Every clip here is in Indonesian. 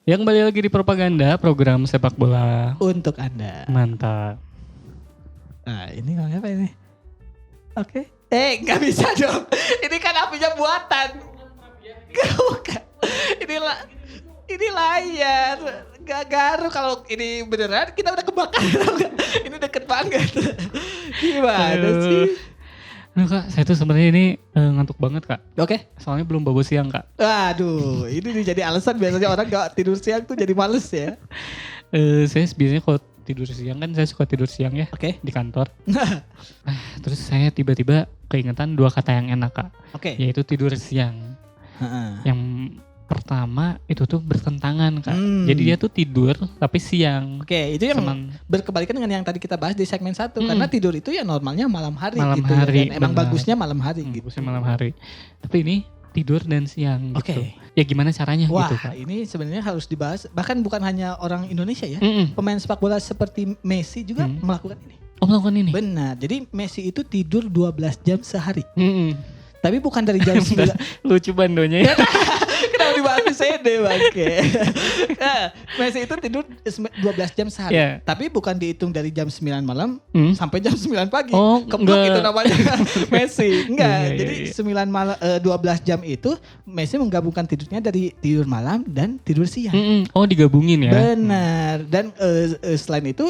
Ya kembali lagi di Propaganda, program sepak bola. Untuk Anda. Mantap. Nah ini ngomong apa ini? Oke. Nggak bisa dong. Ini kan apinya buatan. Bukan. Ini layar. Gak garu kalau ini beneran kita udah kebakaran. Ini deket banget. Gimana sih? Aduh kak, saya tuh sebenarnya ini ngantuk banget kak. Oke. Soalnya belum bobo siang kak. Waduh, ini jadi alasan biasanya orang gak tidur siang tuh jadi males ya. Saya biasanya kalau tidur siang kan saya suka tidur siang ya. Oke. Di kantor. Terus saya tiba-tiba keingetan dua kata yang enak kak. Oke. Yaitu tidur siang. Yang pertama itu tuh bertentangan kak. Jadi dia tuh tidur tapi siang. Oke, itu yang berkebalikan dengan yang tadi kita bahas di segmen 1. Karena tidur itu ya normalnya malam hari gitu. Hari, dan emang bagusnya malam hari gitu. Bagusnya malam hari. Tapi ini tidur dan siang gitu. Ya gimana caranya Wah, gitu kak? ini sebenarnya harus dibahas. Bahkan bukan hanya orang Indonesia ya. Pemain sepak bola seperti Messi juga melakukan ini. Oh melakukan ini? Benar, jadi Messi itu tidur 12 jam sehari. Tapi bukan dari jam 9. Lucu bandonya ya. Kenapa dibahas di CD bangke. Nah, Messi itu tidur 12 jam sehari. Yeah. Tapi bukan dihitung dari jam 9 malam sampai jam 9 pagi. Oh, Keblok itu namanya Messi. Enggak, Iya. jadi 12 jam itu Messi menggabungkan tidurnya dari tidur malam dan tidur siang. Oh digabungin ya? Benar. Dan selain itu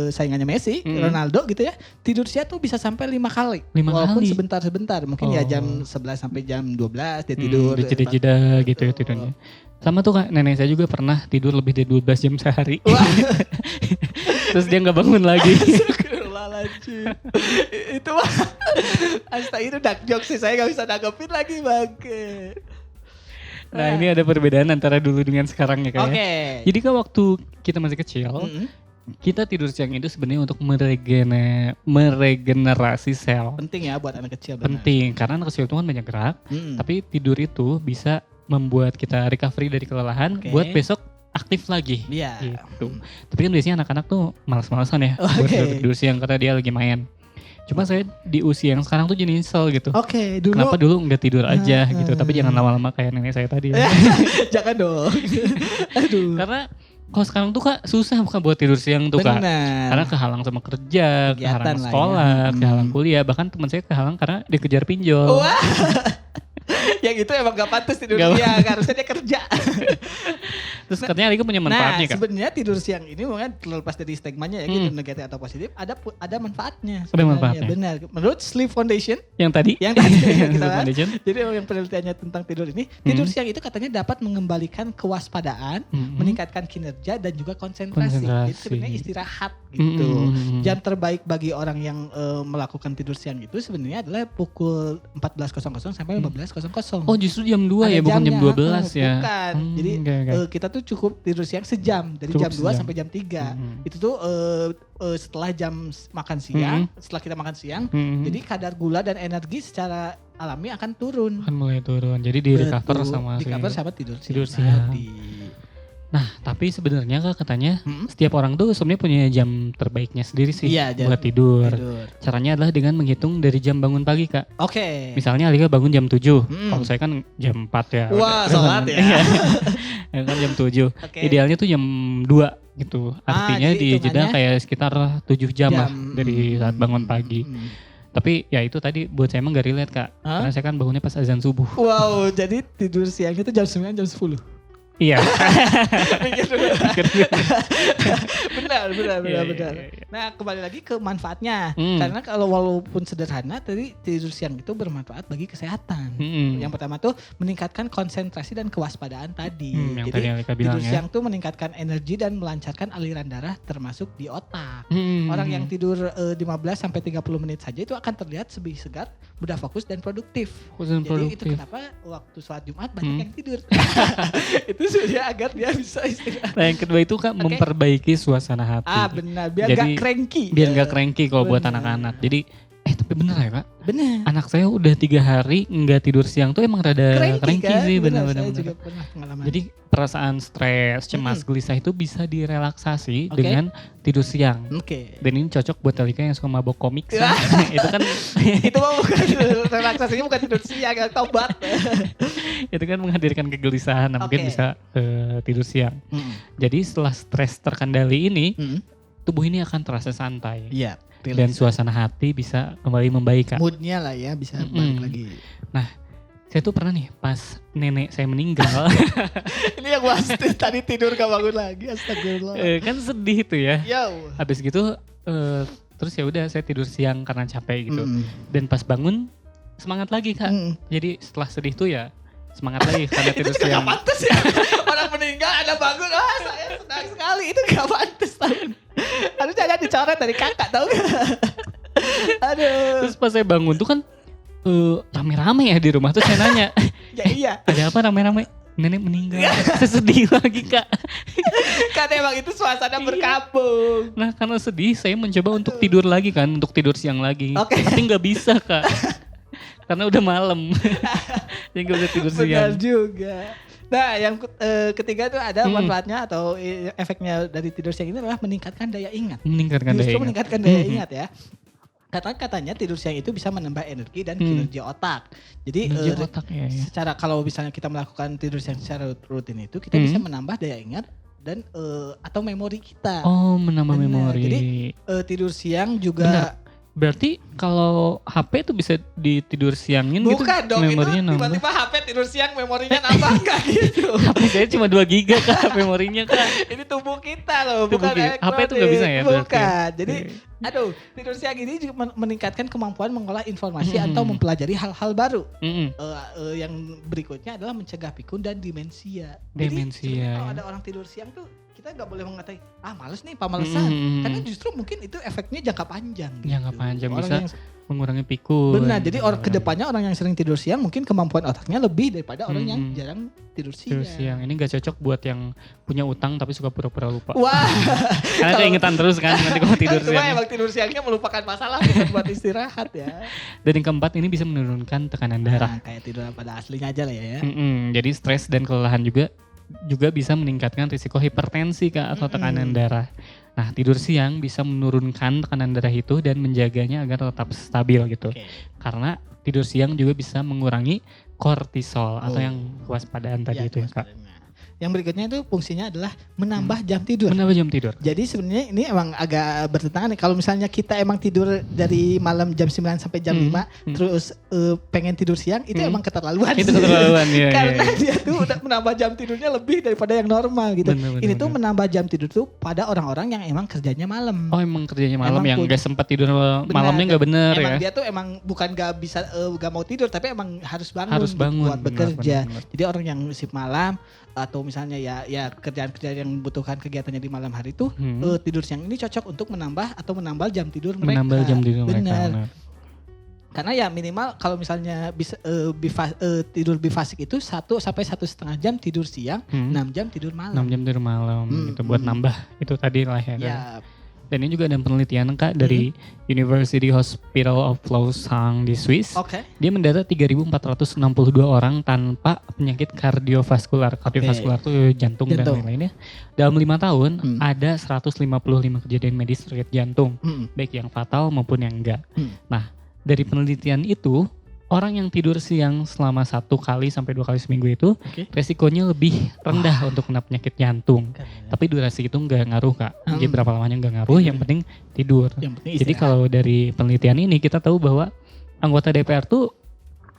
saingannya Messi, Ronaldo gitu ya, tidur siang tuh bisa sampai 5 kali. 5 Walaupun kali? sebentar-sebentar. Mungkin ya jam 11 sampai jam 12 dia tidur. Jeda-jeda gitu ya tidurnya. Sama tuh kak, nenek saya juga pernah tidur lebih dari 12 jam sehari. Terus dia gak bangun lagi. Astagfirullahaladzim. Itu mah Astaga itu dark joke sih, saya gak bisa nanggepin lagi bangke. Nah ini ada perbedaan antara dulu dengan sekarang ya kak ya. Oke. Jadi kan waktu kita masih kecil, kita tidur siang itu sebenarnya untuk meregenerasi sel. Penting ya buat anak kecil. Benar. Penting, karena anak kecil itu kan banyak gerak, tapi tidur itu bisa membuat kita recovery dari kelelahan buat besok aktif lagi. Iya. Gitu. Tapi kan biasanya anak-anak tuh malas-malasan ya buat tidur siang karena dia lagi main. Cuma saya di usia yang sekarang tuh jadi nyesel gitu. Oke, dulu. Kenapa dulu nggak tidur aja gitu, tapi jangan lama-lama kayak nenek saya tadi. Jangan dong. Aduh. Karena kalau sekarang tuh kak susah bukan buat tidur siang tuh kak. Karena kehalang sama kerja, kehalang lah sekolah, ya. kehalang kuliah. Bahkan teman saya kehalang karena dikejar pinjol. Wah. Yang itu emang gak pantas tidur siang, harusnya dia kerja. Terus katanya Rika punya manfaatnya kak? Sebenarnya tidur siang ini mungkin terlepas dari stigmanya ya gitu negatif atau positif, ada manfaatnya. Ada manfaatnya. Benar. Menurut Sleep Foundation Yang tadi kita Sleep bahas, Foundation. jadi yang penelitiannya tentang tidur ini, tidur siang itu katanya dapat mengembalikan kewaspadaan, meningkatkan kinerja dan juga konsentrasi. Jadi sebenarnya istirahat gitu. Jam terbaik bagi orang yang melakukan tidur siang itu sebenarnya adalah pukul 14.00 sampai 15.00. Oh justru jam 2 ya, bukan jam 12 ya? Bukan. Jadi kita tuh cukup tidur siang sejam dari Cukup jam 2 sejam. sampai jam 3. Itu tuh setelah jam makan siang, setelah kita makan siang, jadi kadar gula dan energi secara alami akan turun. Kan mulai turun. Jadi di recover sama tidur siang. tadi. Nah, tapi sebenarnya kak katanya setiap orang tuh sebenarnya punya jam terbaiknya sendiri sih buat tidur. Caranya adalah dengan menghitung dari jam bangun pagi kak. Oke. Misalnya Alika bangun jam 7. Kalau saya kan jam 4 ya. Wah, sholat ya. Ya kan jam 7. Idealnya tuh jam 2 gitu. Artinya di jeda kayak sekitar 7 jam lah dari saat bangun pagi. Tapi ya itu tadi buat saya emang gak relate kak. Karena saya kan bangunnya pas azan subuh. Wow, jadi tidur siangnya itu jam 9, jam 10. Iya. benar. Iya. Nah, kembali lagi ke manfaatnya. Karena kalau walaupun sederhana, tadi tidur siang itu bermanfaat bagi kesehatan. Yang pertama tuh meningkatkan konsentrasi dan kewaspadaan tadi. Yang Jadi tadi Alika tidur bilang siang tuh meningkatkan energi dan melancarkan aliran darah termasuk di otak. Orang yang tidur 15 sampai 30 menit saja itu akan terlihat lebih segar, mudah fokus dan produktif. Jadi itu kenapa waktu sholat Jumat banyak yang tidur. Itu sebenarnya agar dia bisa istirahat. Nah yang kedua itu kak memperbaiki suasana hati. Benar, biar gak cranky. Biar gak cranky kalau buat anak-anak. Jadi Tapi bener ya Kak? Bener. Anak saya udah 3 hari nggak tidur siang tuh emang rada cranky kan? sih, Bener, bener-bener. saya juga pernah pengalaman. Jadi perasaan stres, cemas, gelisah itu bisa direlaksasi dengan tidur siang. Dan ini cocok buat Talika yang suka mabok komik. Itu kan itu mah bukan relaksasinya, bukan tidur siang, tobat. Itu kan menghadirkan kegelisahan, mungkin bisa tidur siang. Jadi setelah stres terkendali ini, tubuh ini akan terasa santai. Iya. Dan suasana hati bisa kembali membaik Kak. Moodnya lah ya bisa balik lagi. Nah, saya tuh pernah nih pas nenek saya meninggal. Ini yang pasti tadi tidur gak bangun lagi, astagfirullah. Kan sedih tuh ya. Yo. Habis gitu terus ya udah saya tidur siang karena capek gitu. Dan pas bangun semangat lagi Kak. Jadi setelah sedih tuh ya semangat lagi karena tidur siang. Itu siang. gak pantas ya. Orang meninggal ada bangun, saya senang sekali. Itu gak pantas. Harusnya ada dicoret dari kakak tau gak? Aduh. Terus pas saya bangun tuh kan rame-rame ya di rumah. Terus saya nanya. Ya iya. Ada apa rame-rame? Nenek meninggal. Saya sedih lagi Kak. Karena emang itu suasana berkabung. Nah karena sedih saya mencoba untuk tidur lagi kan. Untuk tidur siang lagi. Tapi gak bisa Kak. Karena udah malam. Jadi gak bisa tidur siang. Benar juga. Nah yang ketiga itu ada manfaatnya atau efeknya dari tidur siang ini adalah meningkatkan daya ingat. Meningkatkan daya ingat ya. Katanya tidur siang itu bisa menambah energi dan kinerja otak. Jadi secara kalau misalnya kita melakukan tidur siang secara rutin itu kita bisa menambah daya ingat dan atau memori kita. Oh, menambah memori. Jadi tidur siang juga. Benar. Berarti kalau HP itu bisa ditidur siangin gitu? Bukan dong, memorinya itu tiba-tiba HP tidur siang memorinya nambah enggak gitu. HP saya cuma 2 GB Kak memorinya Kak. Ini tubuh kita loh, bukan elektronik. HP itu gak bisa ya? Bukan, jadi tidur siang ini juga meningkatkan kemampuan mengolah informasi atau mempelajari hal-hal baru. Yang berikutnya adalah mencegah pikun dan demensia. Jadi kalau ada orang tidur siang tuh kita nggak boleh mengatakan males nih pamalesan, karena justru mungkin itu efeknya jangka panjang. Jangka panjang bisa mengurangi pikun. Benar, jadi kedepannya orang yang sering tidur siang mungkin kemampuan otaknya lebih daripada orang yang jarang tidur siang. Ini nggak cocok buat yang punya utang tapi suka pura-pura lupa. Wah, karena keingetan terus kan nanti kalau tidur siang. Cuma emang tidur siangnya melupakan masalah, bukan buat istirahat ya. Dan yang keempat ini bisa menurunkan tekanan darah. Kayak tidur pada aslinya aja lah ya. Jadi stres dan kelelahan juga bisa meningkatkan risiko hipertensi Kak atau tekanan darah. Nah tidur siang bisa menurunkan tekanan darah itu dan menjaganya agar tetap stabil gitu. Karena tidur siang juga bisa mengurangi kortisol atau yang kewaspadaan tadi itu ya Kak. Yang berikutnya itu fungsinya adalah menambah jam tidur. Menambah jam tidur. Jadi sebenarnya ini emang agak bertentangan nih. Kalau misalnya kita emang tidur dari malam jam 9 sampai jam 5 terus pengen tidur siang itu emang keterlaluan. Itu keterlaluan ya. Karena dia tuh udah menambah jam tidurnya lebih daripada yang normal gitu. Ini tuh menambah jam tidur tuh pada orang-orang yang emang kerjanya malam. Oh emang kerjanya malam yang gak sempat tidur malamnya gak bener ya. Emang dia tuh emang bukan gak bisa gak mau tidur tapi emang harus bangun buat bekerja. Jadi orang yang shift malam atau misalnya ya kerjaan-kerjaan yang membutuhkan kegiatannya di malam hari itu tidur siang ini cocok untuk menambah jam tidur mereka. Menambah jam tidur mereka. Benar. Karena ya minimal kalau misalnya bisa tidur bifasik itu 1 sampai 1,5 jam tidur siang, 6 jam tidur malam. 6 jam tidur malam gitu buat nambah itu tadi lah ya. Ya. Dan ini juga ada penelitian Kak dari University Hospital of Lausanne di Swiss. Dia mendata 3.462 orang tanpa penyakit kardiovaskular. Kardiovaskular itu jantung dan lain-lainnya. Dalam 5 tahun ada 155 kejadian medis terkait jantung. Baik yang fatal maupun yang enggak. Nah dari penelitian itu orang yang tidur siang selama 1 kali sampai 2 kali seminggu itu resikonya lebih rendah untuk kena penyakit jantung. Tapi durasi itu nggak ngaruh Kak. Jadi berapa lamanya nggak ngaruh, yang penting tidur. Jadi kalau dari penelitian ini kita tahu bahwa anggota DPR tuh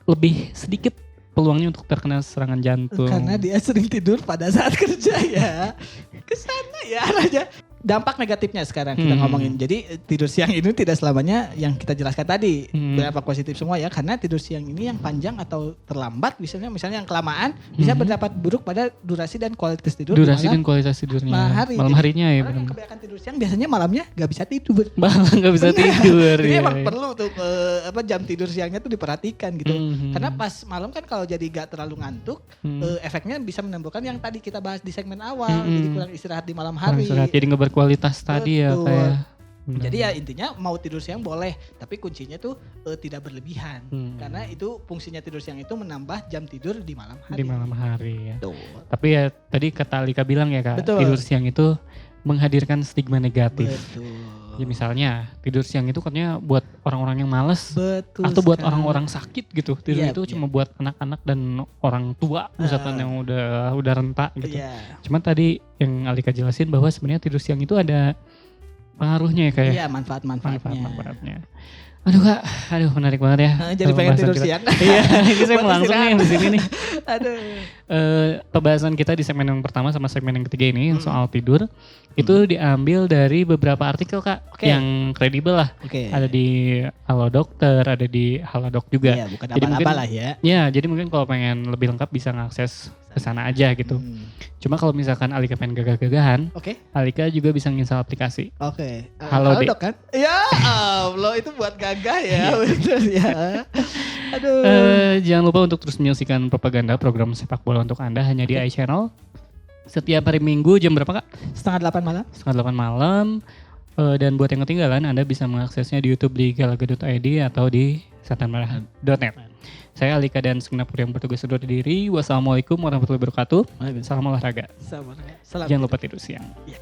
lebih sedikit peluangnya untuk terkena serangan jantung. Karena dia sering tidur pada saat kerja ya. Kesana ya arahnya. Dampak negatifnya sekarang kita ngomongin. Jadi tidur siang ini tidak selamanya yang kita jelaskan tadi berdampak positif semua ya. Karena tidur siang ini yang panjang atau terlambat misalnya yang kelamaan bisa berdampak buruk pada durasi dan kualitas tidur. Durasi dan kualitas tidurnya. Malam harinya ya. Orang yang kebanyakan tidur siang biasanya malamnya gak bisa tidur. Malah gak bisa tidur. Jadi emang perlu tuh jam tidur siangnya tuh diperhatikan gitu. Karena pas malam kan kalau jadi gak terlalu ngantuk, efeknya bisa menimbulkan yang tadi kita bahas di segmen awal. Jadi kurang istirahat di malam hari. Jadi gak berkualitas tadi ya kayak. Benar. Jadi ya intinya mau tidur siang boleh, tapi kuncinya tuh tidak berlebihan. Karena itu fungsinya tidur siang itu menambah jam tidur di malam hari. Di malam hari ya. Tuh. Tapi ya tadi kata Alika bilang ya Kak, Betul. tidur siang itu menghadirkan stigma negatif. Betul. Ya misalnya tidur siang itu katanya buat orang-orang yang malas. Betul. Atau buat sekali. orang-orang sakit gitu. Tidur Iya, itu cuma buat anak-anak dan orang tua misalkan yang udah renta gitu. Iya. Cuma tadi yang Alika jelasin bahwa sebenarnya tidur siang itu ada pengaruhnya ya kayak Iya, manfaat-manfaatnya. Aduh Kak, menarik banget ya. Jadi pengen tidur siang. Iya, ini saya Buat mau langsung nih istirahat. di sini nih. Aduh. Pembahasan kita di segmen yang pertama sama segmen yang ketiga ini soal tidur itu diambil dari beberapa artikel Kak yang kredibel lah. Ada di Halo Dokter, ada di Halodoc juga. Iya, bukan Jadi apa-apa mungkin- lah ya. Ya, jadi mungkin kalau pengen lebih lengkap bisa ngakses ke sana aja gitu. Cuma kalau misalkan Alika pengen gagah-gagahan, Oke. Alika juga bisa nginstal aplikasi. Oke. Halo, Dek. Dok kan? Ya Allah, itu buat gagah ya. Betul ya. Aduh. Jangan lupa untuk terus menyaksikan propaganda program sepak bola untuk Anda hanya di iChannel. Setiap hari Minggu jam berapa Kak? 7:30 malam. 7:30 malam. Dan buat yang ketinggalan Anda bisa mengaksesnya di YouTube di galaga.id atau di satanmerah.net. Saya Alika dan segenap kru yang bertugas undur diri. Wassalamualaikum warahmatullahi wabarakatuh. Salam olahraga. Salam. Jangan lupa tidur siang. Iya.